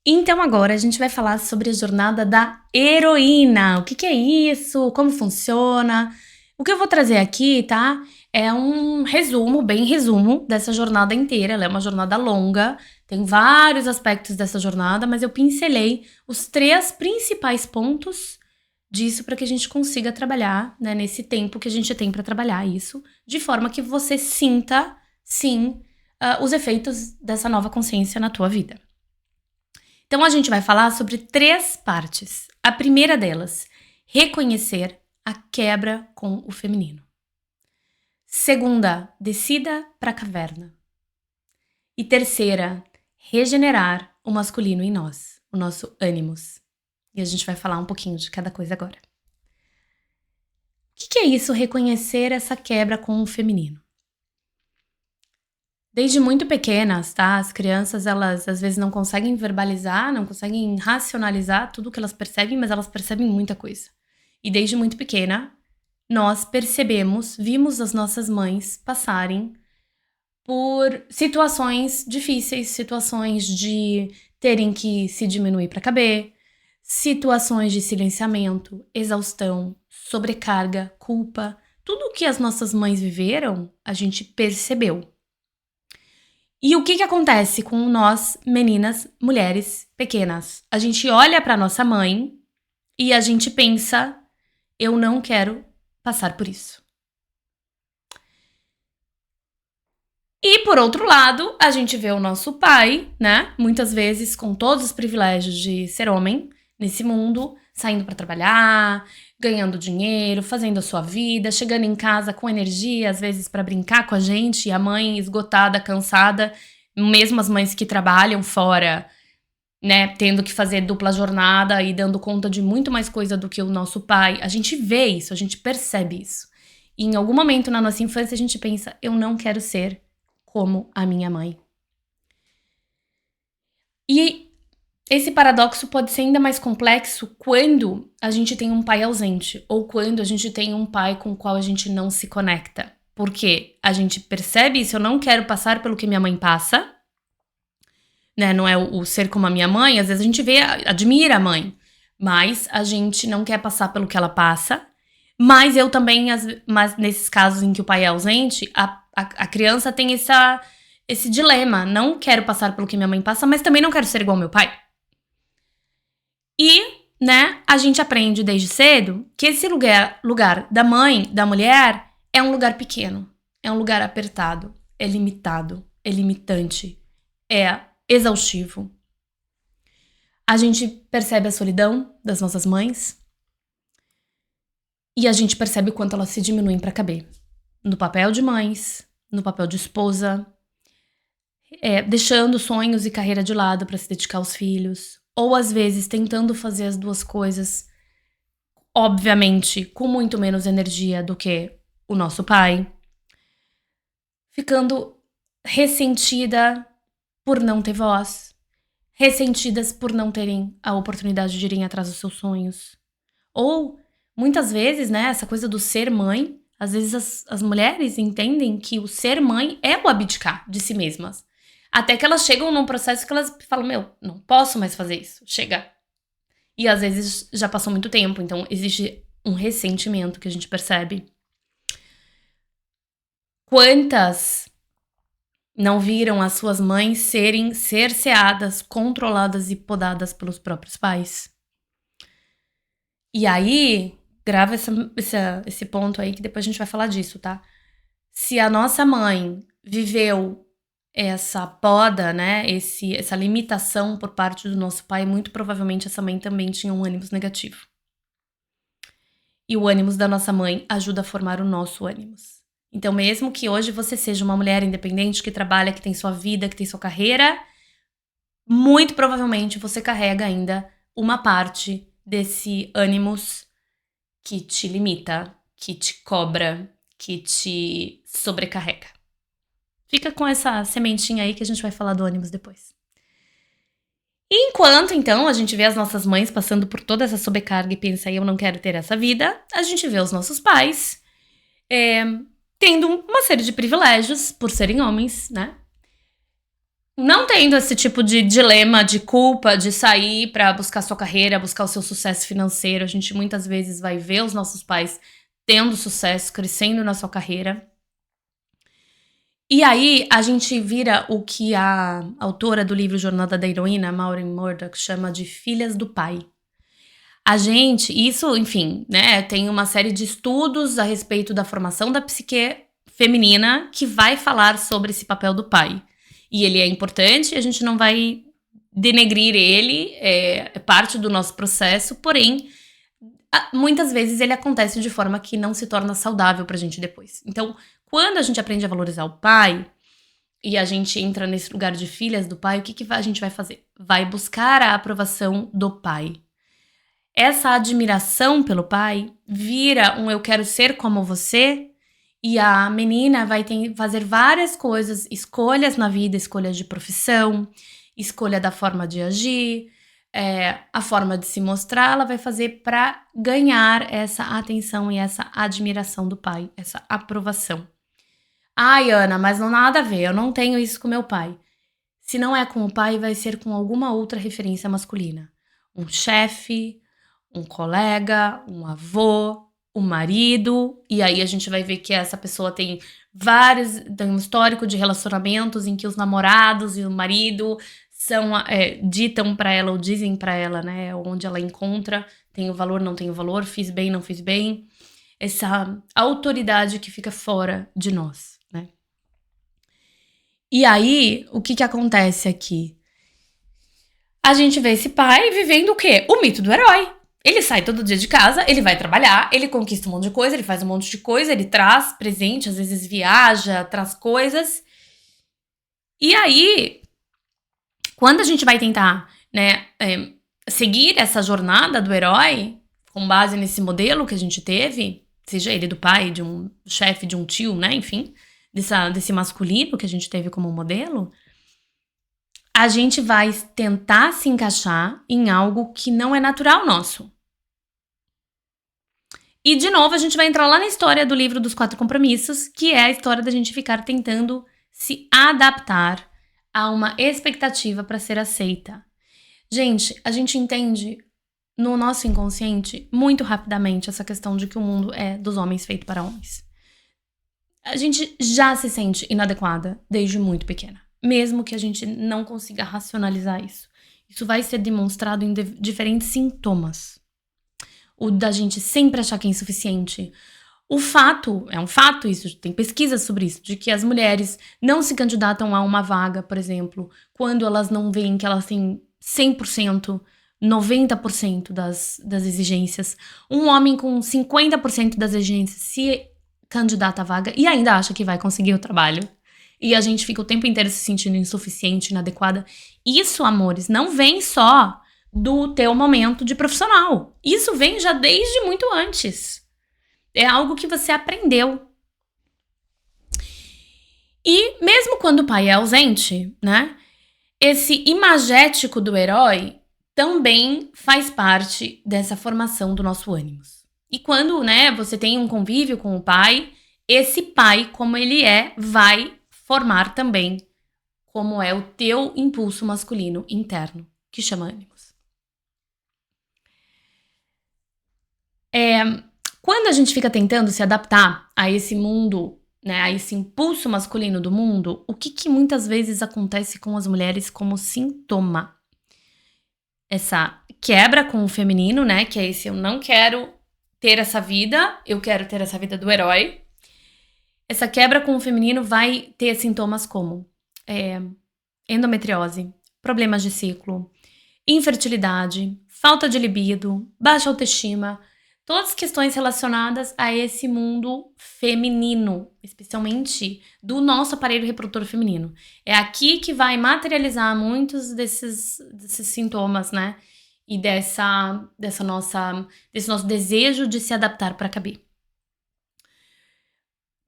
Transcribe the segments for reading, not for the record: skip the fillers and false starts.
Então agora a gente vai falar sobre a jornada da heroína. O que é isso? Como funciona? O que eu vou trazer aqui, tá? É um resumo, bem resumo, dessa jornada inteira. Ela é uma jornada longa, tem vários aspectos dessa jornada, mas eu pincelei os 3 principais pontos disso para que a gente consiga trabalhar, né, nesse tempo que a gente tem para trabalhar isso, de forma que você sinta, sim, os efeitos dessa nova consciência na tua vida. Então a gente vai falar sobre 3 partes. A primeira delas, reconhecer a quebra com o feminino. Segunda, descida para a caverna. E terceira, regenerar o masculino em nós, o nosso ânimos. E a gente vai falar um pouquinho de cada coisa agora. O que é isso, reconhecer essa quebra com o feminino? Desde muito pequenas, tá? As crianças, elas às vezes não conseguem verbalizar, não conseguem racionalizar tudo que elas percebem, mas elas percebem muita coisa. E desde muito pequena, nós percebemos, vimos as nossas mães passarem por situações difíceis, situações de terem que se diminuir para caber, situações de silenciamento, exaustão, sobrecarga, culpa. Tudo que as nossas mães viveram, a gente percebeu. E o que acontece com nós, meninas, mulheres pequenas? A gente olha para nossa mãe e a gente pensa, eu não quero passar por isso. E por outro lado, a gente vê o nosso pai, né? Muitas vezes com todos os privilégios de ser homem nesse mundo, saindo para trabalhar, ganhando dinheiro, fazendo a sua vida, chegando em casa com energia, às vezes para brincar com a gente, e a mãe esgotada, cansada, mesmo as mães que trabalham fora, né, tendo que fazer dupla jornada e dando conta de muito mais coisa do que o nosso pai. A gente vê isso, a gente percebe isso. E em algum momento na nossa infância a gente pensa, eu não quero ser como a minha mãe. E esse paradoxo pode ser ainda mais complexo quando a gente tem um pai ausente ou quando a gente tem um pai com o qual a gente não se conecta. Porque a gente percebe isso, eu não quero passar pelo que minha mãe passa, né? Não é o ser como a minha mãe, às vezes a gente vê, admira a mãe, mas a gente não quer passar pelo que ela passa. Mas eu também, mas nesses casos em que o pai é ausente, a criança tem esse dilema. Não quero passar pelo que minha mãe passa, mas também não quero ser igual ao meu pai. E, né, a gente aprende desde cedo que esse lugar da mãe, da mulher, é um lugar pequeno. É um lugar apertado, é limitado, é limitante, é exaustivo. A gente percebe a solidão das nossas mães e a gente percebe o quanto elas se diminuem para caber. No papel de mães, no papel de esposa, deixando sonhos e carreira de lado para se dedicar aos filhos, ou às vezes tentando fazer as duas coisas, obviamente com muito menos energia do que o nosso pai, ficando ressentida por não ter voz, ressentidas por não terem a oportunidade de irem atrás dos seus sonhos. Ou, muitas vezes, né, essa coisa do ser mãe, às vezes as mulheres entendem que o ser mãe é o abdicar de si mesmas. Até que elas chegam num processo que elas falam, não posso mais fazer isso, chega. E às vezes já passou muito tempo, então existe um ressentimento que a gente percebe. Quantas não viram as suas mães serem cerceadas, controladas e podadas pelos próprios pais? E aí, grava esse ponto aí que depois a gente vai falar disso, tá? Se a nossa mãe viveu essa poda, né, essa limitação por parte do nosso pai, muito provavelmente essa mãe também tinha um ânimos negativo. E o ânimos da nossa mãe ajuda a formar o nosso ânimos. Então, mesmo que hoje você seja uma mulher independente, que trabalha, que tem sua vida, que tem sua carreira, muito provavelmente você carrega ainda uma parte desse ânimos que te limita, que te cobra, que te sobrecarrega. Fica com essa sementinha aí que a gente vai falar do ânimos depois. Enquanto, então, a gente vê as nossas mães passando por toda essa sobrecarga e pensa, eu não quero ter essa vida, a gente vê os nossos pais tendo uma série de privilégios por serem homens, né? não tendo esse tipo de dilema, de culpa, de sair pra buscar sua carreira, buscar o seu sucesso financeiro. A gente muitas vezes vai ver os nossos pais tendo sucesso, crescendo na sua carreira. E aí, a gente vira o que a autora do livro Jornada da Heroína, Maureen Murdoch, chama de filhas do pai. A gente, isso, enfim, né, tem uma série de estudos a respeito da formação da psique feminina que vai falar sobre esse papel do pai. E ele é importante, a gente não vai denegrir ele, é parte do nosso processo, porém, muitas vezes ele acontece de forma que não se torna saudável pra gente depois. Então, quando a gente aprende a valorizar o pai e a gente entra nesse lugar de filhas do pai, o que a gente vai fazer? Vai buscar a aprovação do pai. Essa admiração pelo pai vira um eu quero ser como você, e a menina vai fazer várias coisas, escolhas na vida, escolhas de profissão, escolha da forma de agir, a forma de se mostrar, ela vai fazer para ganhar essa atenção e essa admiração do pai, essa aprovação. Ai, Ana, mas não nada a ver, eu não tenho isso com meu pai. Se não é com o pai, vai ser com alguma outra referência masculina. Um chefe, um colega, um avô, um marido. E aí a gente vai ver que essa pessoa tem um histórico de relacionamentos em que os namorados e o marido ditam pra ela ou dizem pra ela, né, onde ela encontra, tem o valor, não tem o valor, fiz bem, não fiz bem. Essa autoridade que fica fora de nós, né? E aí, o que acontece aqui? A gente vê esse pai vivendo o quê? O mito do herói. Ele sai todo dia de casa, ele vai trabalhar, ele conquista um monte de coisa, ele faz um monte de coisa, ele traz presente, às vezes viaja, traz coisas. E aí, quando a gente vai tentar, né, seguir essa jornada do herói, com base nesse modelo que a gente teve, seja ele do pai, de um chefe, de um tio, né, enfim, desse masculino que a gente teve como modelo, a gente vai tentar se encaixar em algo que não é natural nosso. E, de novo, a gente vai entrar lá na história do livro dos 4 compromissos, que é a história da gente ficar tentando se adaptar a uma expectativa para ser aceita. Gente, a gente entende no nosso inconsciente muito rapidamente essa questão de que o mundo é dos homens feito para homens. A gente já se sente inadequada desde muito pequena, mesmo que a gente não consiga racionalizar isso. Isso vai ser demonstrado em diferentes sintomas. O da gente sempre achar que é insuficiente. É um fato isso, tem pesquisas sobre isso, de que as mulheres não se candidatam a uma vaga, por exemplo, quando elas não veem que elas têm 100%, 90% das exigências. Um homem com 50% das exigências se candidata à vaga e ainda acha que vai conseguir o trabalho. E a gente fica o tempo inteiro se sentindo insuficiente, inadequada. Isso, amores, não vem só do teu momento de profissional. Isso vem já desde muito antes. É algo que você aprendeu. E mesmo quando o pai é ausente, né? Esse imagético do herói também faz parte dessa formação do nosso ânimo. E quando, né, você tem um convívio com o pai, esse pai, como ele vai formar também como é o teu impulso masculino interno, que chama ânimos. Quando a gente fica tentando se adaptar a esse mundo, né, a esse impulso masculino do mundo, o que muitas vezes acontece com as mulheres como sintoma? Essa quebra com o feminino, né, que é esse eu não quero ter essa vida, eu quero ter essa vida do herói. Essa quebra com o feminino vai ter sintomas como endometriose, problemas de ciclo, infertilidade, falta de libido, baixa autoestima, todas as questões relacionadas a esse mundo feminino, especialmente do nosso aparelho reprodutor feminino. É aqui que vai materializar muitos desses sintomas, né? E desse nosso desejo de se adaptar para caber.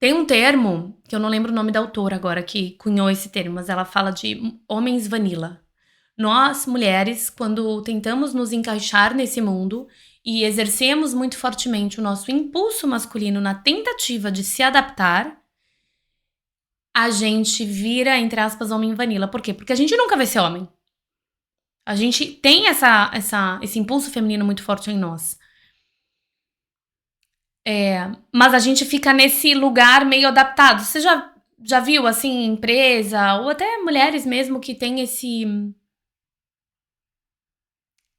Tem um termo, que eu não lembro o nome da autora agora, que cunhou esse termo, mas ela fala de homens vanilla. Nós, mulheres, quando tentamos nos encaixar nesse mundo e exercemos muito fortemente o nosso impulso masculino na tentativa de se adaptar, a gente vira, entre aspas, homem vanilla. Por quê? Porque a gente nunca vai ser homem. A gente tem esse impulso feminino muito forte em nós. Mas a gente fica nesse lugar meio adaptado. Você já viu, assim, empresa, ou até mulheres mesmo que tem esse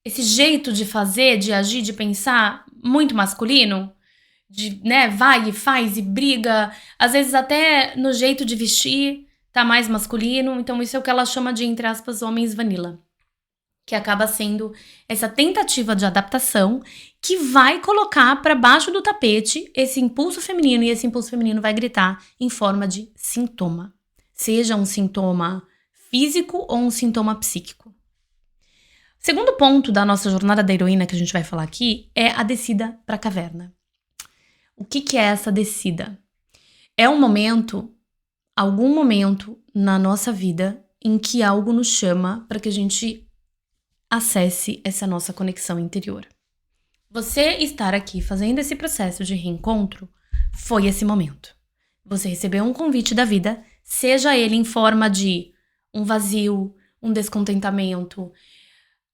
jeito de fazer, de agir, de pensar muito masculino? De, né, vai e faz e briga. Às vezes até no jeito de vestir tá mais masculino. Então isso é o que ela chama de, entre aspas, homens vanilla. Que acaba sendo essa tentativa de adaptação que vai colocar para baixo do tapete esse impulso feminino, e esse impulso feminino vai gritar em forma de sintoma. Seja um sintoma físico ou um sintoma psíquico. Segundo ponto da nossa jornada da heroína que a gente vai falar aqui é a descida para a caverna. O que é essa descida? É um momento, algum momento na nossa vida em que algo nos chama para que a gente acesse essa nossa conexão interior. Você estar aqui fazendo esse processo de reencontro foi esse momento. Você recebeu um convite da vida, seja ele em forma de um vazio, um descontentamento,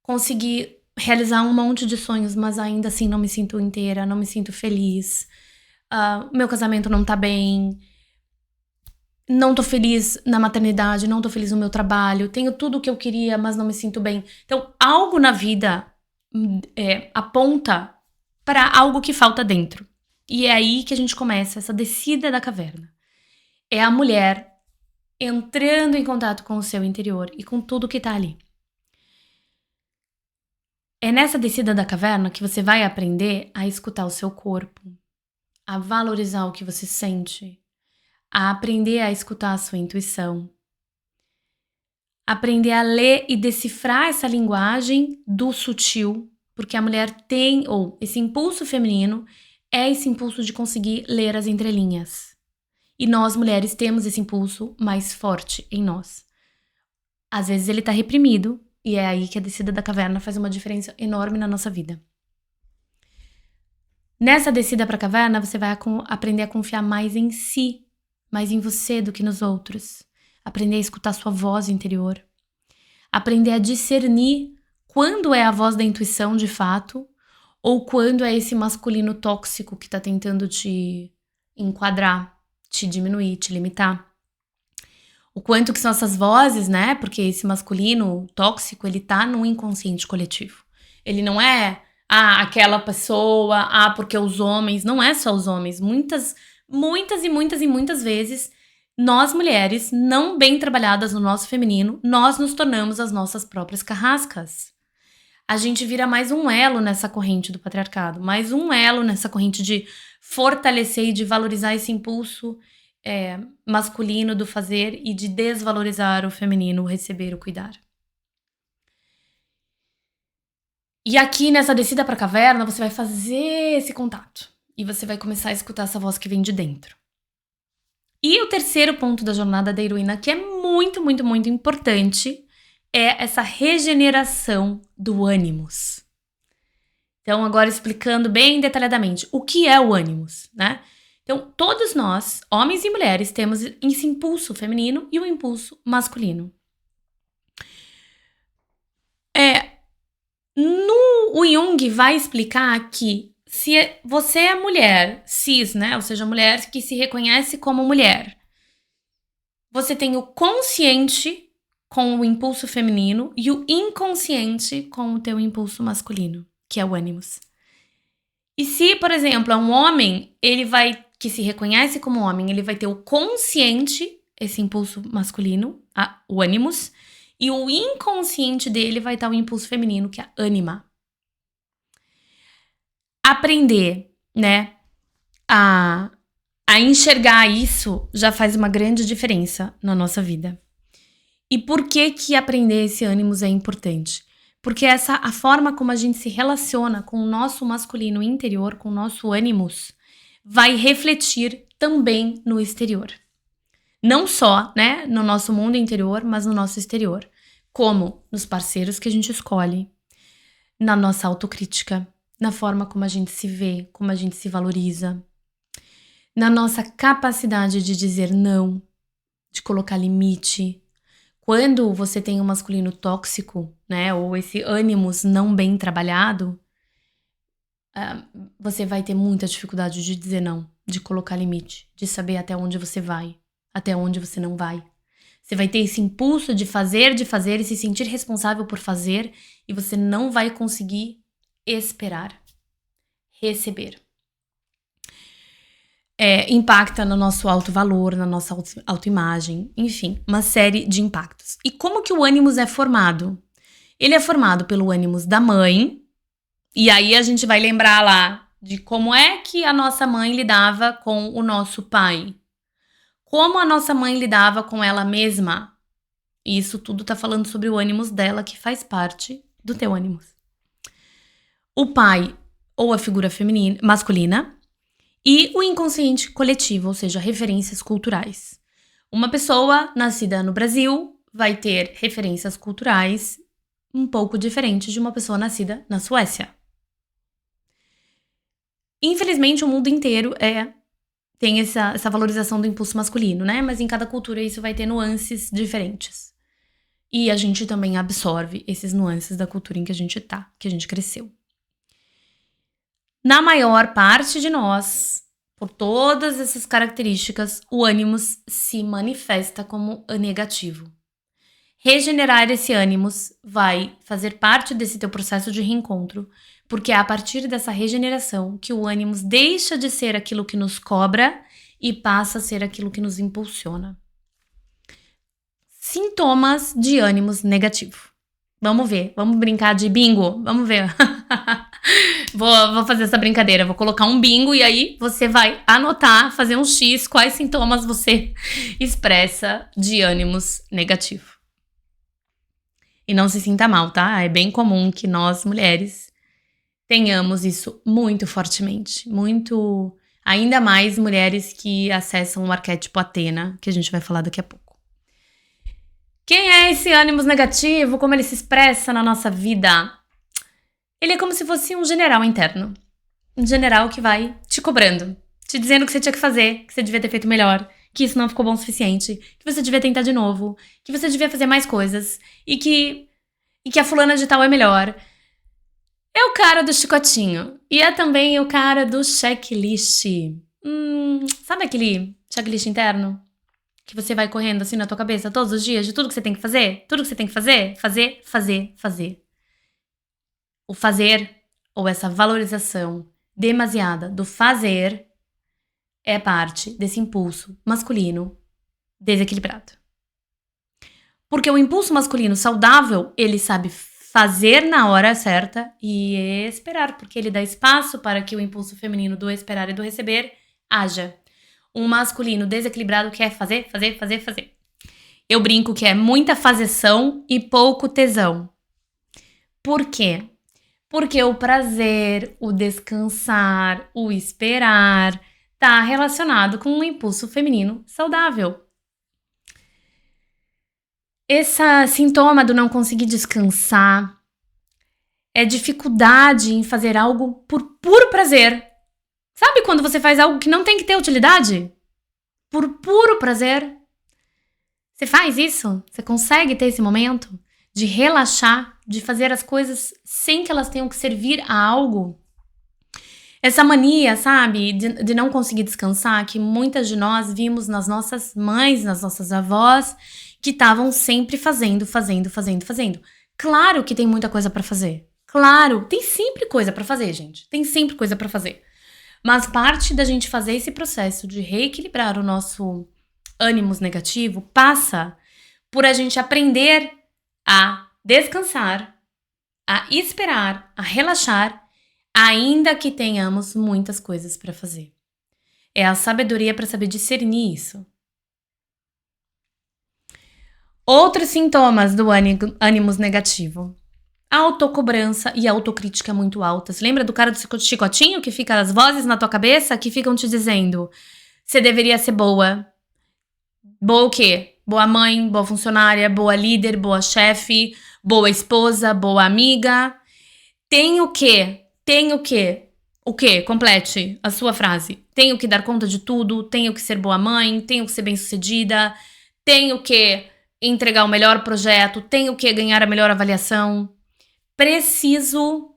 conseguir realizar um monte de sonhos, mas ainda assim não me sinto inteira, não me sinto feliz, meu casamento não tá bem, não tô feliz na maternidade, não tô feliz no meu trabalho, tenho tudo o que eu queria, mas não me sinto bem. Então, algo na vida aponta para algo que falta dentro. E é aí que a gente começa essa descida da caverna. É a mulher entrando em contato com o seu interior e com tudo que tá ali. É nessa descida da caverna que você vai aprender a escutar o seu corpo, a valorizar o que você sente, a aprender a escutar a sua intuição, aprender a ler e decifrar essa linguagem do sutil, porque a mulher tem, ou esse impulso feminino, é esse impulso de conseguir ler as entrelinhas. E nós, mulheres, temos esse impulso mais forte em nós. Às vezes ele tá reprimido, e é aí que a descida da caverna faz uma diferença enorme na nossa vida. Nessa descida pra caverna, você vai aprender a confiar mais em si, mais em você do que nos outros. Aprender a escutar sua voz interior. Aprender a discernir quando é a voz da intuição de fato ou quando é esse masculino tóxico que tá tentando te enquadrar, te diminuir, te limitar. O quanto que são essas vozes, né? Porque esse masculino tóxico, ele tá no inconsciente coletivo. Ele não é, aquela pessoa, porque os homens, não é só os homens. Muitas vezes, nós mulheres, não bem trabalhadas no nosso feminino, nós nos tornamos as nossas próprias carrascas. A gente vira mais um elo nessa corrente do patriarcado, mais um elo nessa corrente de fortalecer e de valorizar esse impulso masculino do fazer e de desvalorizar o feminino, o receber, o cuidar. E aqui nessa descida pra caverna, você vai fazer esse contato. E você vai começar a escutar essa voz que vem de dentro. E o terceiro ponto da jornada da heroína, que é muito, muito, muito importante, é essa regeneração do ânimos. Então, agora explicando bem detalhadamente o que é o ânimos, né? Então, todos nós, homens e mulheres, temos esse impulso feminino e o impulso masculino. O Jung vai explicar que se você é mulher cis, né? Ou seja, mulher que se reconhece como mulher, você tem o consciente com o impulso feminino e o inconsciente com o teu impulso masculino, que é o ânimos. E se, por exemplo, é um homem, que se reconhece como homem, ele vai ter o consciente, esse impulso masculino, o ânimos, e o inconsciente dele vai estar o impulso feminino, que é a ânima. Aprender, né, a enxergar isso já faz uma grande diferença na nossa vida. E por que aprender esse ânimos é importante? Porque a forma como a gente se relaciona com o nosso masculino interior, com o nosso ânimos, vai refletir também no exterior. Não só, né, no nosso mundo interior, mas no nosso exterior. Como nos parceiros que a gente escolhe, na nossa autocrítica, na forma como a gente se vê, como a gente se valoriza, na nossa capacidade de dizer não, de colocar limite. Quando você tem um masculino tóxico, né, ou esse ânimos não bem trabalhado, você vai ter muita dificuldade de dizer não, de colocar limite, de saber até onde você vai, até onde você não vai. Você vai ter esse impulso de fazer e se sentir responsável por fazer, e você não vai conseguir esperar, receber. Impacta no nosso autovalor, na nossa autoimagem, enfim, uma série de impactos. E como que o ânimos é formado? Ele é formado pelo ânimos da mãe, e aí a gente vai lembrar lá de como é que a nossa mãe lidava com o nosso pai. Como a nossa mãe lidava com ela mesma. E isso tudo tá falando sobre o ânimos dela, que faz parte do teu ânimos. O pai, ou a figura feminina, masculina, e o inconsciente coletivo, ou seja, referências culturais. Uma pessoa nascida no Brasil vai ter referências culturais um pouco diferentes de uma pessoa nascida na Suécia. Infelizmente, o mundo inteiro tem essa valorização do impulso masculino, né? Mas em cada cultura isso vai ter nuances diferentes. E a gente também absorve esses nuances da cultura em que a gente tá, que a gente cresceu. Na maior parte de nós, por todas essas características, o ânimos se manifesta como negativo. Regenerar esse ânimos vai fazer parte desse teu processo de reencontro, porque é a partir dessa regeneração que o ânimos deixa de ser aquilo que nos cobra e passa a ser aquilo que nos impulsiona. Sintomas de ânimos negativo. Vamos ver, vamos brincar de bingo? Vamos ver. Vou fazer essa brincadeira, vou colocar um bingo e aí você vai anotar, fazer um X, quais sintomas você expressa de ânimos negativo. E não se sinta mal, tá? É bem comum que nós, mulheres, tenhamos isso muito fortemente. Ainda mais mulheres que acessam o arquétipo Atena, que a gente vai falar daqui a pouco. Quem é esse ânimos negativo? Como ele se expressa na nossa vida? Ele é como se fosse um general interno. Um general que vai te cobrando, te dizendo o que você tinha que fazer, que você devia ter feito melhor, que isso não ficou bom o suficiente, que você devia tentar de novo, que você devia fazer mais coisas e que a fulana de tal é melhor. É o cara do chicotinho. E é também o cara do checklist. Sabe aquele checklist interno? Que você vai correndo assim na tua cabeça todos os dias de tudo que você tem que fazer? Tudo que você tem que fazer? Fazer. O fazer, ou essa valorização demasiada do fazer, é parte desse impulso masculino desequilibrado. Porque o impulso masculino saudável, ele sabe fazer na hora certa e esperar, porque ele dá espaço para que o impulso feminino do esperar e do receber haja. Um masculino desequilibrado quer fazer. Eu brinco que é muita fazeção e pouco tesão. Por quê? Porque o prazer, o descansar, o esperar está relacionado com um impulso feminino saudável. Esse sintoma do não conseguir descansar é dificuldade em fazer algo por puro prazer. Sabe quando você faz algo que não tem que ter utilidade? Por puro prazer. Você faz isso? Você consegue ter esse momento de relaxar, de fazer as coisas sem que elas tenham que servir a algo? Essa mania, sabe, de não conseguir descansar, que muitas de nós vimos nas nossas mães, nas nossas avós, que estavam sempre fazendo. Claro que tem muita coisa pra fazer. Claro, tem sempre coisa pra fazer, gente. Tem sempre coisa pra fazer. Mas parte da gente fazer esse processo de reequilibrar o nosso ânimos negativo passa por a gente aprender a descansar, a esperar, a relaxar, ainda que tenhamos muitas coisas para fazer. É a sabedoria para saber discernir isso. Outros sintomas do ânimos negativo. Autocobrança e autocrítica muito altas. Lembra do cara do chicotinho que fica as vozes na tua cabeça que ficam te dizendo: você deveria ser boa. Boa o quê? Boa mãe, boa funcionária, boa líder, boa chefe, boa esposa, boa amiga. Tem o quê? O quê? Complete a sua frase. Tenho que dar conta de tudo, tenho que ser boa mãe, tenho que ser bem-sucedida, tenho que entregar o melhor projeto, tenho que ganhar a melhor avaliação. Preciso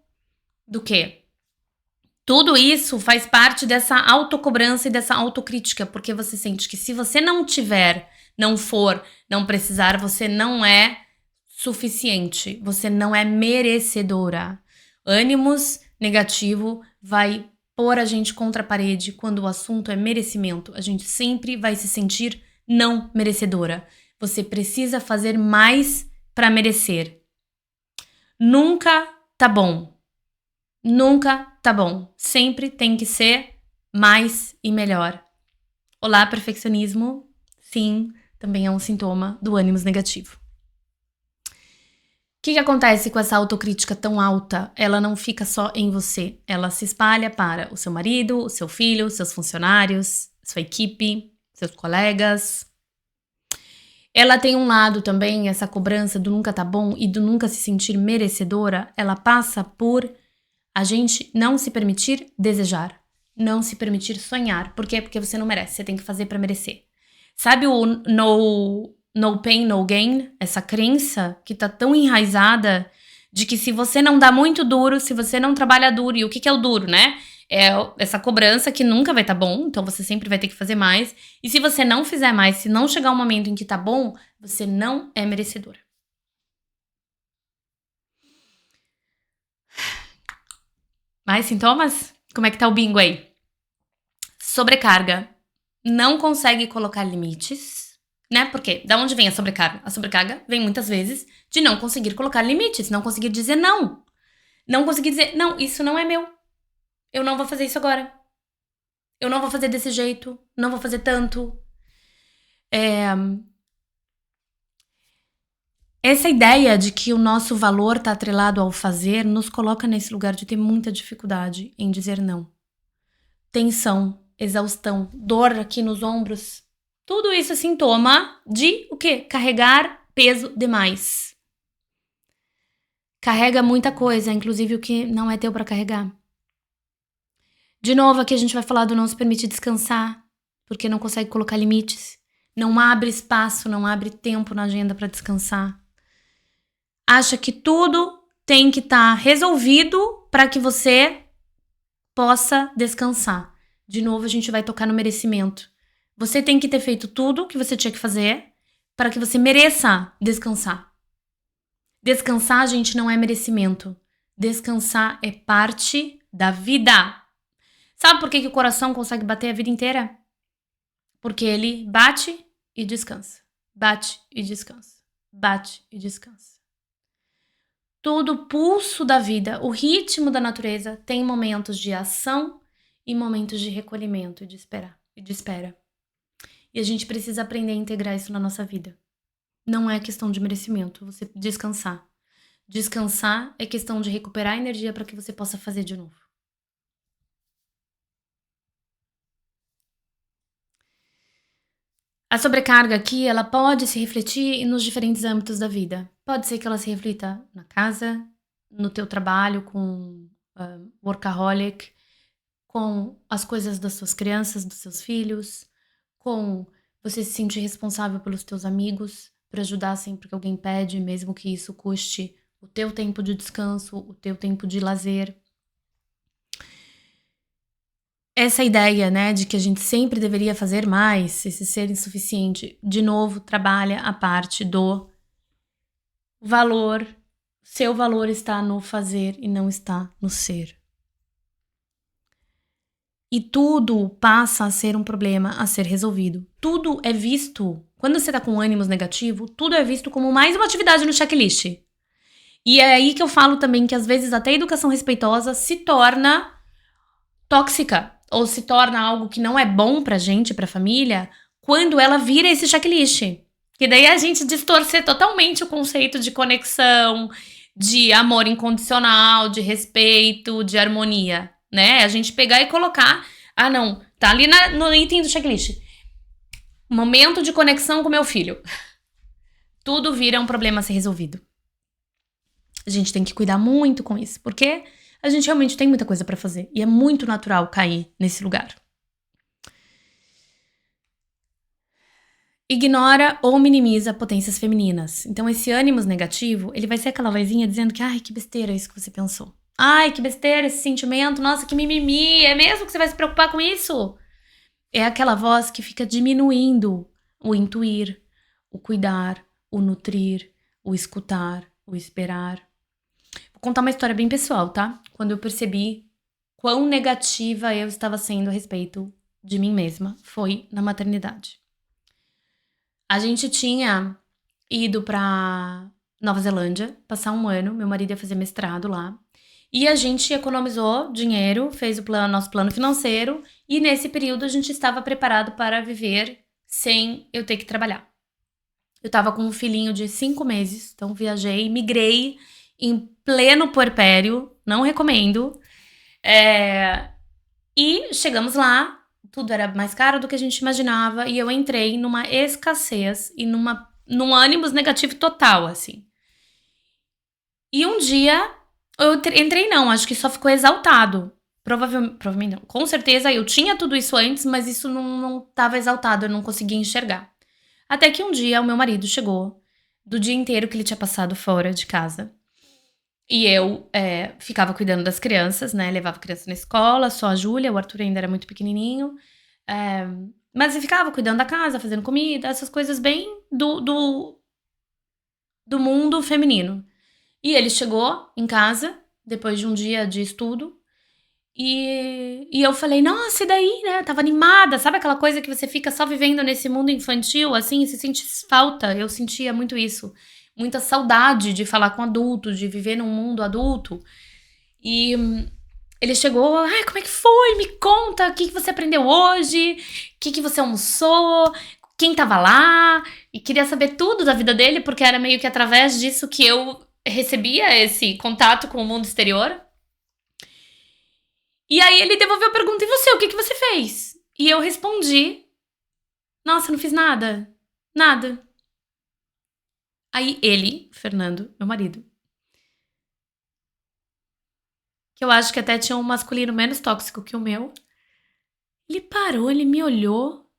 do quê? Tudo isso faz parte dessa autocobrança e dessa autocrítica, porque você sente que se você não tiver, não for, não precisar, você não é suficiente, você não é merecedora. Ânimos negativo vai pôr a gente contra a parede quando o assunto é merecimento. A gente sempre vai se sentir não merecedora. Você precisa fazer mais para merecer. Nunca tá bom. Nunca tá bom. Sempre tem que ser mais e melhor. Olá, perfeccionismo. Sim, também é um sintoma do ânimo negativo. O que acontece com essa autocrítica tão alta? Ela não fica só em você. Ela se espalha para o seu marido, o seu filho, seus funcionários, sua equipe, seus colegas. Ela tem um lado também, essa cobrança do nunca tá bom e do nunca se sentir merecedora. Ela passa por a gente não se permitir desejar, não se permitir sonhar. Por quê? Porque você não merece, você tem que fazer pra merecer. Sabe o no pain, no gain? Essa crença que tá tão enraizada de que se você não dá muito duro, se você não trabalha duro, e o que é o duro, né? É essa cobrança que nunca vai tá bom, então você sempre vai ter que fazer mais. E se você não fizer mais, se não chegar um momento em que tá bom, você não é merecedora. Mais sintomas? Como é que tá o bingo aí? Sobrecarga. Não consegue colocar limites, né? Porque da onde vem a sobrecarga? A sobrecarga vem muitas vezes de não conseguir colocar limites, não conseguir dizer não. Não conseguir dizer, não, isso não é meu. Eu não vou fazer isso agora. Eu não vou fazer desse jeito. Não vou fazer tanto. Essa ideia de que o nosso valor está atrelado ao fazer nos coloca nesse lugar de ter muita dificuldade em dizer não. Tensão, exaustão, dor aqui nos ombros. Tudo isso é sintoma de o quê? Carregar peso demais. Carrega muita coisa, inclusive o que não é teu para carregar. De novo, aqui a gente vai falar do não se permitir descansar, porque não consegue colocar limites. Não abre espaço, não abre tempo na agenda para descansar. Acha que tudo tem que estar resolvido para que você possa descansar. De novo, a gente vai tocar no merecimento. Você tem que ter feito tudo que você tinha que fazer para que você mereça descansar. Descansar, gente, não é merecimento. Descansar é parte da vida. Sabe por que o coração consegue bater a vida inteira? Porque ele bate e descansa. Bate e descansa. Bate e descansa. Todo o pulso da vida, o ritmo da natureza tem momentos de ação e momentos de recolhimento e de espera. E a gente precisa aprender a integrar isso na nossa vida. Não é questão de merecimento, você descansar. Descansar é questão de recuperar energia para que você possa fazer de novo. A sobrecarga aqui, ela pode se refletir nos diferentes âmbitos da vida. Pode ser que ela se reflita na casa, no teu trabalho com workaholic, com as coisas das suas crianças, dos seus filhos, com você se sentir responsável pelos teus amigos, para ajudar sempre que alguém pede, mesmo que isso custe o teu tempo de descanso, o teu tempo de lazer. Essa ideia, né, de que a gente sempre deveria fazer mais, esse ser insuficiente, de novo, trabalha a parte do valor. Seu valor está no fazer e não está no ser. E tudo passa a ser um problema a ser resolvido. Tudo é visto, quando você tá com ânimos negativo, tudo é visto como mais uma atividade no checklist. E é aí que eu falo também que às vezes até a educação respeitosa se torna tóxica. Ou se torna algo que não é bom pra gente, pra família, quando ela vira esse checklist. Que daí a gente distorcer totalmente o conceito de conexão, de amor incondicional, de respeito, de harmonia, né? A gente pegar e colocar, não, tá ali no item do checklist. Momento de conexão com meu filho. Tudo vira um problema a ser resolvido. A gente tem que cuidar muito com isso, porque a gente realmente tem muita coisa pra fazer. E é muito natural cair nesse lugar. ignora ou minimiza potências femininas. Então, esse ânimos negativo, ele vai ser aquela vozinha dizendo que, ai, que besteira isso que você pensou. Ai, que besteira esse sentimento, nossa, que mimimi, é mesmo que você vai se preocupar com isso? É aquela voz que fica diminuindo o intuir, o cuidar, o nutrir, o escutar, o esperar. Vou contar uma história bem pessoal, tá? Quando eu percebi quão negativa eu estava sendo a respeito de mim mesma, foi na maternidade. A gente tinha ido pra Nova Zelândia, passar um ano, meu marido ia fazer mestrado lá, e a gente economizou dinheiro, fez nosso plano financeiro, e nesse período a gente estava preparado para viver sem eu ter que trabalhar. Eu tava com um filhinho de 5 meses, então viajei, migrei em pleno puerpério, não recomendo. E chegamos lá, tudo era mais caro do que a gente imaginava, e eu entrei numa escassez e num ânimos negativo total, assim. E um dia, eu entrei não, acho que só ficou exaltado. Provavelmente não. Com certeza eu tinha tudo isso antes, mas isso não tava exaltado, eu não conseguia enxergar. Até que um dia o meu marido chegou, do dia inteiro que ele tinha passado fora de casa. E eu ficava cuidando das crianças, né? Levava criança na escola, só a Júlia, o Arthur ainda era muito pequenininho. Mas eu ficava cuidando da casa, fazendo comida, essas coisas bem do mundo feminino. E ele chegou em casa, depois de um dia de estudo, e eu falei, nossa, e daí, né? Tava animada, sabe aquela coisa que você fica só vivendo nesse mundo infantil, assim, se sente falta? Eu sentia muito isso. Muita saudade de falar com adultos, de viver num mundo adulto. E ele chegou, ai, como é que foi? Me conta, o que você aprendeu hoje? O que você almoçou? Quem tava lá? E queria saber tudo da vida dele, porque era meio que através disso que eu recebia esse contato com o mundo exterior. E aí ele devolveu a pergunta, e você, o que você fez? E eu respondi, nossa, não fiz nada. Nada. Aí ele, Fernando, meu marido, que eu acho que até tinha um masculino menos tóxico que o meu, ele parou, ele me olhou.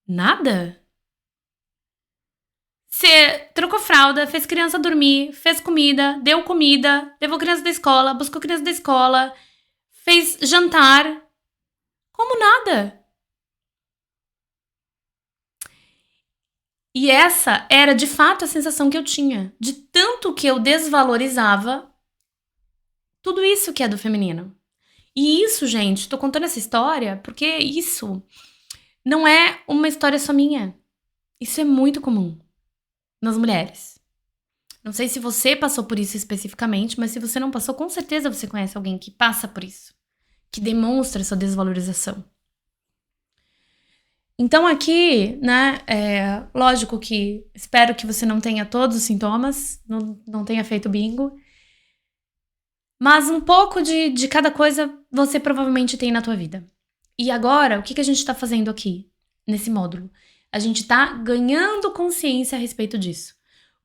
Nada? Você trocou fralda, fez criança dormir, fez comida, deu comida, levou criança da escola, buscou criança da escola, fez jantar. Como nada? E essa era de fato a sensação que eu tinha, de tanto que eu desvalorizava tudo isso que é do feminino. E isso, gente, tô contando essa história porque isso não é uma história só minha. Isso é muito comum nas mulheres. Não sei se você passou por isso especificamente, mas se você não passou, com certeza você conhece alguém que passa por isso, que demonstra essa desvalorização. Então aqui, né, lógico que espero que você não tenha todos os sintomas, não tenha feito bingo, mas um pouco de cada coisa você provavelmente tem na tua vida. E agora, o que a gente tá fazendo aqui, nesse módulo? A gente tá ganhando consciência a respeito disso.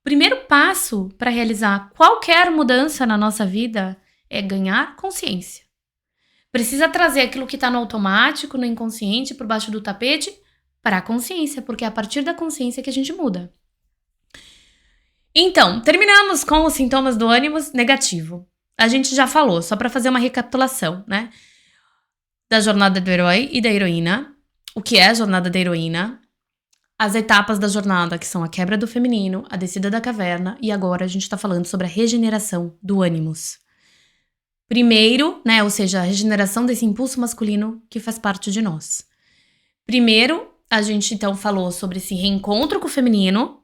O primeiro passo para realizar qualquer mudança na nossa vida é ganhar consciência. Precisa trazer aquilo que tá no automático, no inconsciente, por baixo do tapete, para a consciência, porque é a partir da consciência que a gente muda. Então, terminamos com os sintomas do ânimos negativo. A gente já falou, só para fazer uma recapitulação, né? Da jornada do herói e da heroína, o que é a jornada da heroína, as etapas da jornada, que são a quebra do feminino, a descida da caverna, e agora a gente tá falando sobre a regeneração do ânimos. Primeiro, né, ou seja, a regeneração desse impulso masculino que faz parte de nós. Primeiro, a gente então falou sobre esse reencontro com o feminino,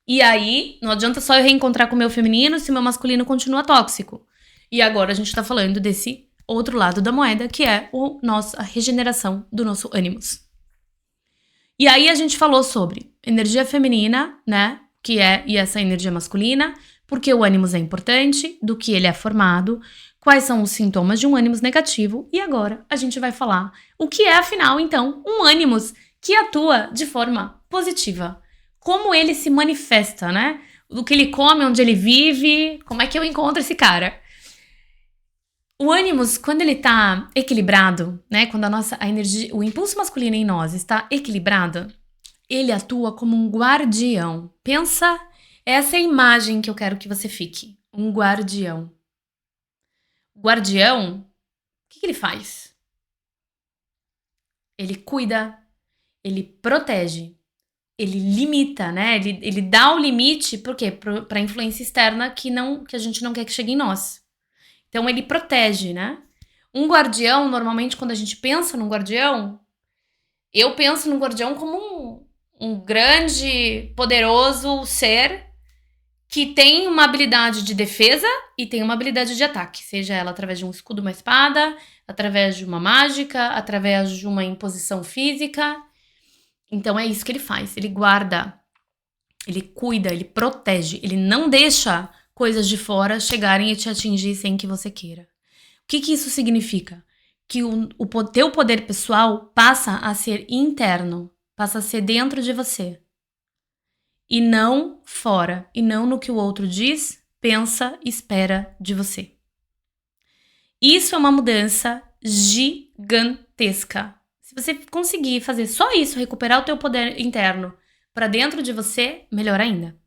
e aí não adianta só eu reencontrar com o meu feminino se o meu masculino continua tóxico. E agora a gente tá falando desse outro lado da moeda, que é a regeneração do nosso ânimos. E aí a gente falou sobre energia feminina, né, e essa energia masculina, porque o ânimos é importante, do que ele é formado, quais são os sintomas de um ânimos negativo, e agora a gente vai falar o que é, afinal, então, um ânimos que atua de forma positiva. Como ele se manifesta, né? Do que ele come, onde ele vive, como é que eu encontro esse cara? O ânimos, quando ele tá equilibrado, né? Quando a energia, o impulso masculino em nós está equilibrado, Ele atua como um guardião. Pensa, essa é a imagem que eu quero que você fique. Um guardião. O guardião, o que ele faz? Ele cuida, ele protege, ele limita, né? Ele dá o limite, por quê? Para a influência externa que a gente não quer que chegue em nós. Então ele protege, né? Um guardião, normalmente, quando a gente pensa num guardião, eu penso num guardião como um grande, poderoso ser que tem uma habilidade de defesa e tem uma habilidade de ataque, seja ela através de um escudo, uma espada, através de uma mágica, através de uma imposição física. Então é isso que ele faz, ele guarda, ele cuida, ele protege, ele não deixa coisas de fora chegarem e te atingir sem que você queira. O que isso significa? Que o teu poder pessoal passa a ser interno, passa a ser dentro de você. E não fora, e não no que o outro diz, pensa, espera de você. Isso é uma mudança gigantesca. Se você conseguir fazer só isso, recuperar o teu poder interno para dentro de você, melhor ainda.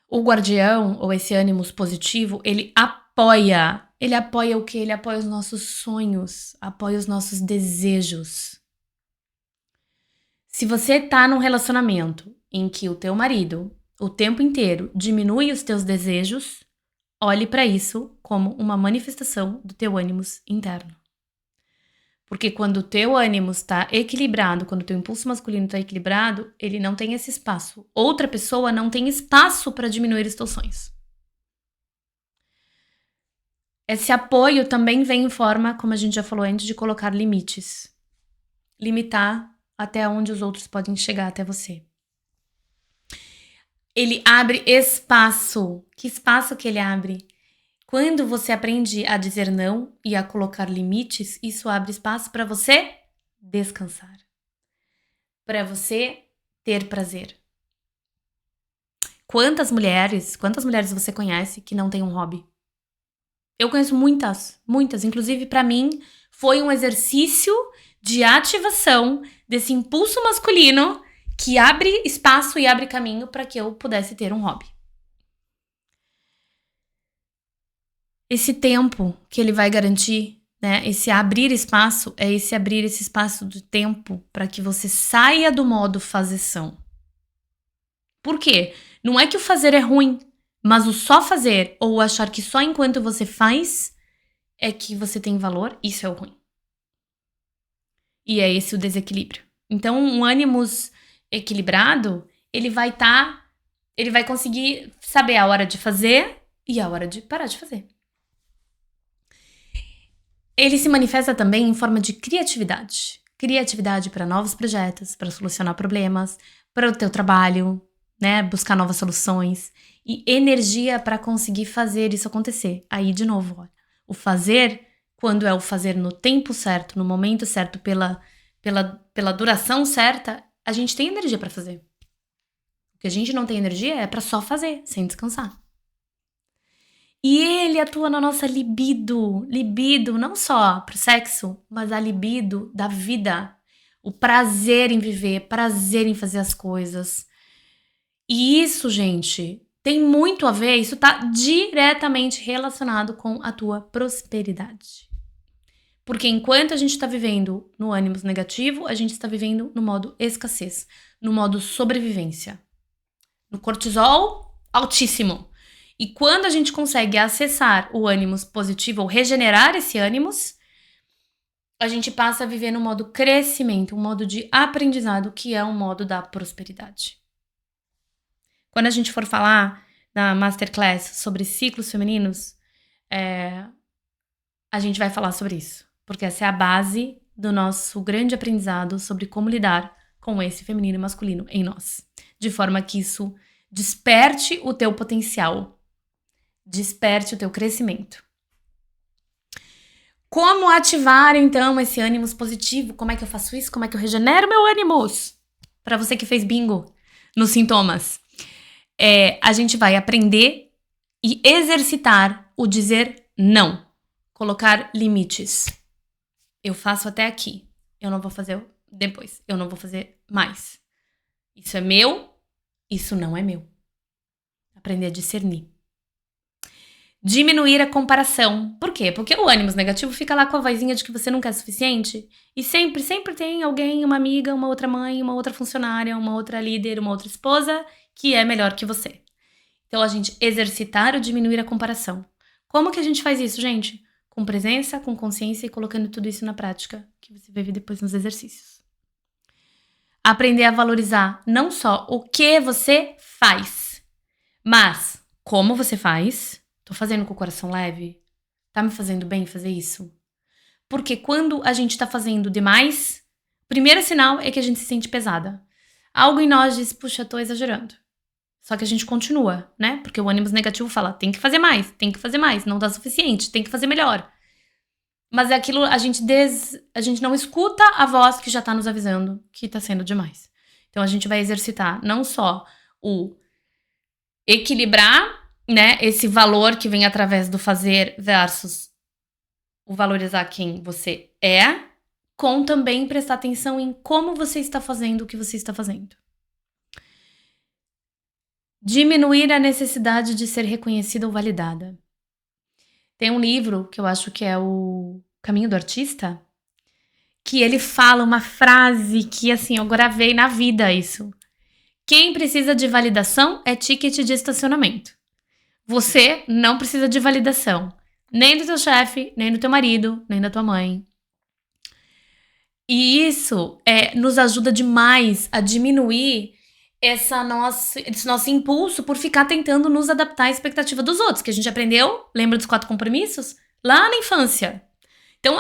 O guardião, ou esse ânimos positivo, ele apoia. Ele apoia o quê? Ele apoia os nossos sonhos, apoia os nossos desejos. Se você tá num relacionamento em que o teu marido, o tempo inteiro, diminui os teus desejos, olhe para isso como uma manifestação do teu ânimos interno. Porque quando o teu ânimos está equilibrado, quando o teu impulso masculino está equilibrado, ele não tem esse espaço. Outra pessoa não tem espaço para diminuir os teus sonhos. Esse apoio também vem em forma, como a gente já falou antes, de colocar limites. Limitar até onde os outros podem chegar até você. Ele abre espaço. Que espaço que ele abre? Quando você aprende a dizer não e a colocar limites, isso abre espaço para você descansar. Para você ter prazer. Quantas mulheres você conhece que não têm um hobby? Eu conheço muitas. Inclusive, para mim, foi um exercício de ativação desse impulso masculino que abre espaço e abre caminho para que eu pudesse ter um hobby. Esse tempo que ele vai garantir, né? Esse abrir espaço é abrir esse espaço de tempo para que você saia do modo fazeção. Por quê? Não é que o fazer é ruim, mas o só fazer ou achar que só enquanto você faz é que você tem valor, isso é o ruim. E é esse o desequilíbrio. Então, um ânimos equilibrado, ele vai conseguir saber a hora de fazer e a hora de parar de fazer. Ele se manifesta também em forma de criatividade. Criatividade para novos projetos, para solucionar problemas, para o teu trabalho, né? Buscar novas soluções. E energia para conseguir fazer isso acontecer. Aí, de novo, olha, o fazer, quando é o fazer no tempo certo, no momento certo, pela duração certa, a gente tem energia para fazer. O que a gente não tem energia é para só fazer, sem descansar. E ele atua na nossa libido não só pro sexo, mas a libido da vida. O prazer em viver, prazer em fazer as coisas. E isso, gente, tem muito a ver, isso tá diretamente relacionado com a tua prosperidade. Porque enquanto a gente tá vivendo no ânimos negativo, a gente está vivendo no modo escassez, no modo sobrevivência. No cortisol altíssimo. E quando a gente consegue acessar o ânimos positivo ou regenerar esse ânimos, a gente passa a viver no modo crescimento, um modo de aprendizado, que é um modo da prosperidade. Quando a gente for falar na Masterclass sobre ciclos femininos, a gente vai falar sobre isso. Porque essa é a base do nosso grande aprendizado sobre como lidar com esse feminino e masculino em nós. De forma que isso desperte o teu potencial. Desperte o teu crescimento. Como ativar, então, esse ânimos positivo? Como é que eu faço isso? Como é que eu regenero meu ânimos? Para você que fez bingo nos sintomas. A gente vai aprender e exercitar o dizer não. Colocar limites. Eu faço até aqui. Eu não vou fazer depois. Eu não vou fazer mais. Isso é meu, isso não é meu. Aprender a discernir. Diminuir a comparação. Por quê? Porque o ânimo negativo fica lá com a vozinha de que você nunca é suficiente. E sempre tem alguém, uma amiga, uma outra mãe, uma outra funcionária, uma outra líder, uma outra esposa que é melhor que você. Então, a gente exercitar ou diminuir a comparação. Como que a gente faz isso, gente? Com presença, com consciência e colocando tudo isso na prática, que você vai ver depois nos exercícios. Aprender a valorizar não só o que você faz, mas como você faz. Tô fazendo com o coração leve? Tá me fazendo bem fazer isso? Porque quando a gente tá fazendo demais, o primeiro sinal é que a gente se sente pesada. Algo em nós diz, puxa, tô exagerando. Só que a gente continua, né? Porque o ânimo negativo fala, tem que fazer mais, não dá suficiente, tem que fazer melhor. Mas é aquilo, a gente não escuta a voz que já tá nos avisando que tá sendo demais. Então a gente vai exercitar não só o equilibrar, né, esse valor que vem através do fazer versus o valorizar quem você é, com também prestar atenção em como você está fazendo o que você está fazendo. Diminuir a necessidade de ser reconhecida ou validada. Tem um livro que eu acho que é o Caminho do Artista, que ele fala uma frase que, assim, eu gravei na vida isso. Quem precisa de validação é ticket de estacionamento. Você não precisa de validação. Nem do teu chefe, nem do teu marido, nem da tua mãe. E isso nos ajuda demais a diminuir esse nosso impulso por ficar tentando nos adaptar à expectativa dos outros, que a gente aprendeu, lembra dos 4 compromissos? Lá na infância. Então,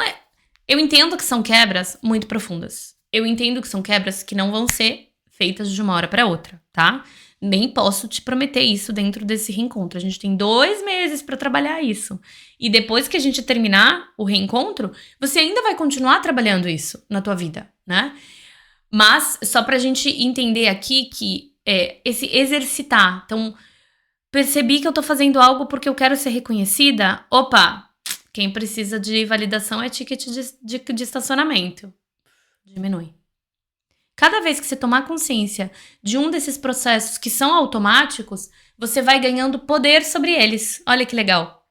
eu entendo que são quebras muito profundas. Eu entendo que são quebras que não vão ser feitas de uma hora para outra, tá? Nem posso te prometer isso dentro desse reencontro. A gente tem 2 meses para trabalhar isso. E depois que a gente terminar o reencontro, você ainda vai continuar trabalhando isso na tua vida, né? Mas só pra gente entender aqui que esse exercitar. Então, percebi que eu tô fazendo algo porque eu quero ser reconhecida. Opa, quem precisa de validação é ticket de estacionamento. Diminui. Cada vez que você tomar consciência de um desses processos que são automáticos, você vai ganhando poder sobre eles. Olha que legal.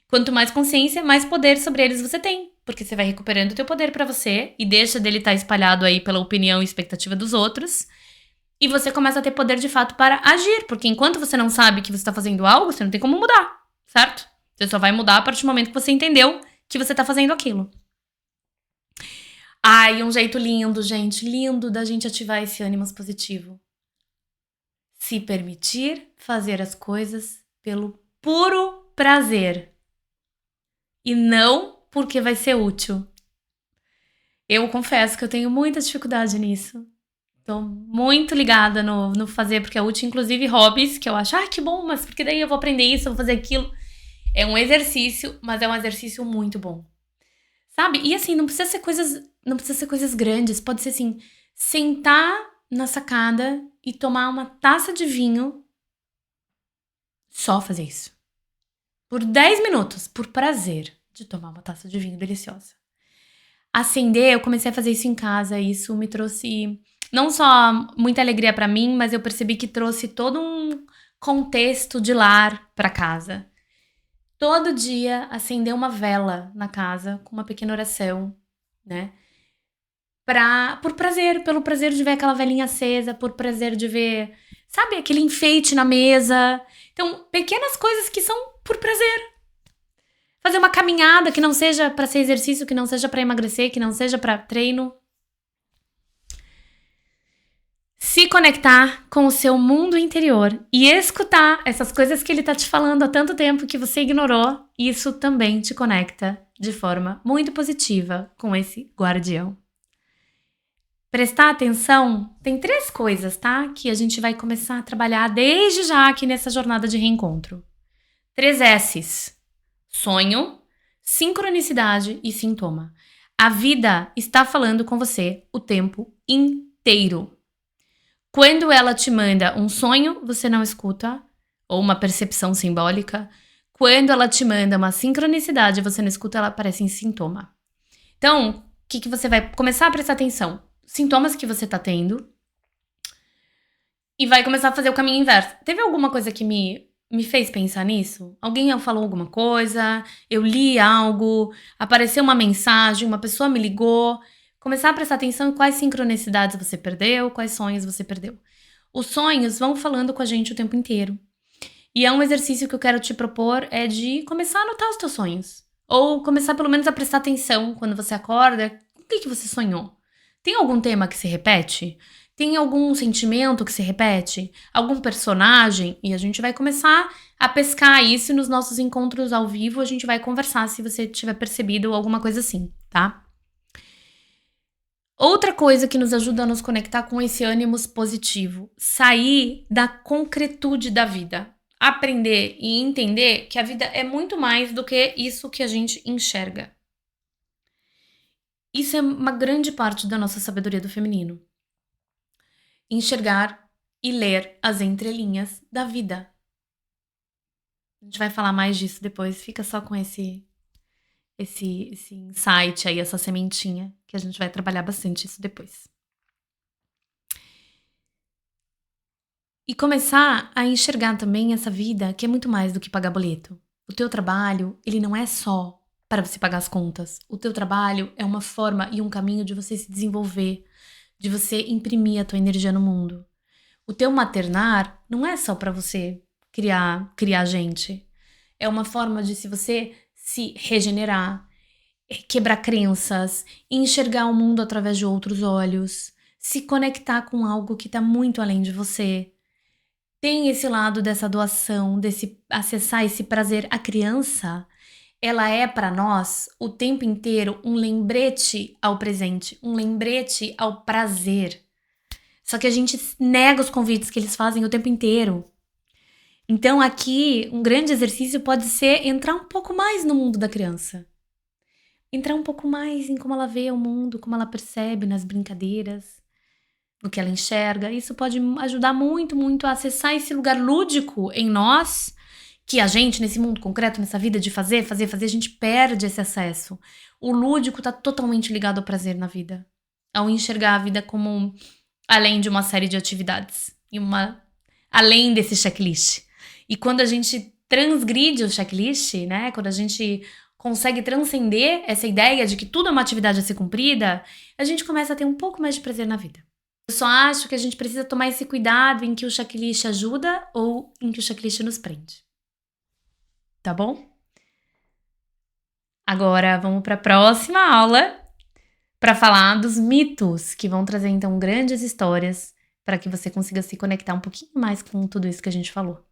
Quanto mais consciência, mais poder sobre eles você tem. Porque você vai recuperando o teu poder pra você e deixa dele estar espalhado aí pela opinião e expectativa dos outros. E você começa a ter poder de fato para agir. Porque enquanto você não sabe que você tá fazendo algo, você não tem como mudar, certo? Você só vai mudar a partir do momento que você entendeu que você tá fazendo aquilo. Ai, um jeito lindo, gente, lindo da gente ativar esse ânimo positivo. Se permitir fazer as coisas pelo puro prazer. E não porque vai ser útil. Eu confesso que eu tenho muita dificuldade nisso. Tô muito ligada no fazer porque é útil, inclusive hobbies, que eu acho, que bom, mas porque daí eu vou aprender isso, eu vou fazer aquilo. É um exercício, mas é um exercício muito bom. Sabe? E assim, não precisa ser coisas grandes. Pode ser assim, sentar na sacada e tomar uma taça de vinho. Só fazer isso. Por 10 minutos, por prazer de tomar uma taça de vinho deliciosa. Acender, eu comecei a fazer isso em casa. Isso me trouxe não só muita alegria pra mim, mas eu percebi que trouxe todo um contexto de lar pra casa. Todo dia acender uma vela na casa com uma pequena oração, né? Por prazer, pelo prazer de ver aquela velinha acesa, por prazer de ver, sabe, aquele enfeite na mesa. Então, pequenas coisas que são por prazer. Fazer uma caminhada que não seja pra ser exercício, que não seja pra emagrecer, que não seja pra treino. Se conectar com o seu mundo interior e escutar essas coisas que ele tá te falando há tanto tempo que você ignorou, isso também te conecta de forma muito positiva com esse guardião. Prestar atenção, tem 3 coisas, tá? Que a gente vai começar a trabalhar desde já aqui nessa jornada de reencontro. 3 S's. Sonho, sincronicidade e sintoma. A vida está falando com você o tempo inteiro. Quando ela te manda um sonho, você não escuta, ou uma percepção simbólica. Quando ela te manda uma sincronicidade, você não escuta, ela aparece em sintoma. Então, o que você vai começar a prestar atenção? sintomas que você tá tendo e vai começar a fazer o caminho inverso. Teve alguma coisa que me fez pensar nisso? Alguém falou alguma coisa, eu li algo, apareceu uma mensagem, uma pessoa me ligou. Começar a prestar atenção em quais sincronicidades você perdeu, quais sonhos você perdeu. Os sonhos vão falando com a gente o tempo inteiro. E é um exercício que eu quero te propor, é de começar a anotar os teus sonhos. Ou começar pelo menos a prestar atenção quando você acorda. O que você sonhou? Tem algum tema que se repete? Tem algum sentimento que se repete? Algum personagem? E a gente vai começar a pescar isso nos nossos encontros ao vivo. A gente vai conversar se você tiver percebido alguma coisa assim, tá? Outra coisa que nos ajuda a nos conectar com esse ânimo positivo, sair da concretude da vida. Aprender e entender que a vida é muito mais do que isso que a gente enxerga. Isso é uma grande parte da nossa sabedoria do feminino. Enxergar e ler as entrelinhas da vida. A gente vai falar mais disso depois, fica só com esse insight aí, essa sementinha, que a gente vai trabalhar bastante isso depois. E começar a enxergar também essa vida que é muito mais do que pagar boleto. O teu trabalho, ele não é só para você pagar as contas. O teu trabalho é uma forma e um caminho de você se desenvolver, de você imprimir a tua energia no mundo. O teu maternar não é só para você criar gente. É uma forma de você se regenerar, quebrar crenças, enxergar o mundo através de outros olhos, se conectar com algo que está muito além de você. Tem esse lado dessa doação, desse acessar esse prazer. A criança, ela é para nós o tempo inteiro um lembrete ao presente, um lembrete ao prazer. Só que a gente nega os convites que eles fazem o tempo inteiro. Então aqui, um grande exercício pode ser entrar um pouco mais no mundo da criança. Entrar um pouco mais em como ela vê o mundo, como ela percebe nas brincadeiras, no que ela enxerga. Isso pode ajudar muito, muito a acessar esse lugar lúdico em nós, que a gente, nesse mundo concreto, nessa vida de fazer, a gente perde esse acesso. O lúdico tá totalmente ligado ao prazer na vida. Ao enxergar a vida como além de uma série de atividades. Além desse checklist. E quando a gente transgride o checklist, né? Quando a gente consegue transcender essa ideia de que tudo é uma atividade a ser cumprida, a gente começa a ter um pouco mais de prazer na vida. Eu só acho que a gente precisa tomar esse cuidado em que o checklist ajuda ou em que o checklist nos prende. Tá bom? Agora vamos para a próxima aula para falar dos mitos, que vão trazer então grandes histórias para que você consiga se conectar um pouquinho mais com tudo isso que a gente falou.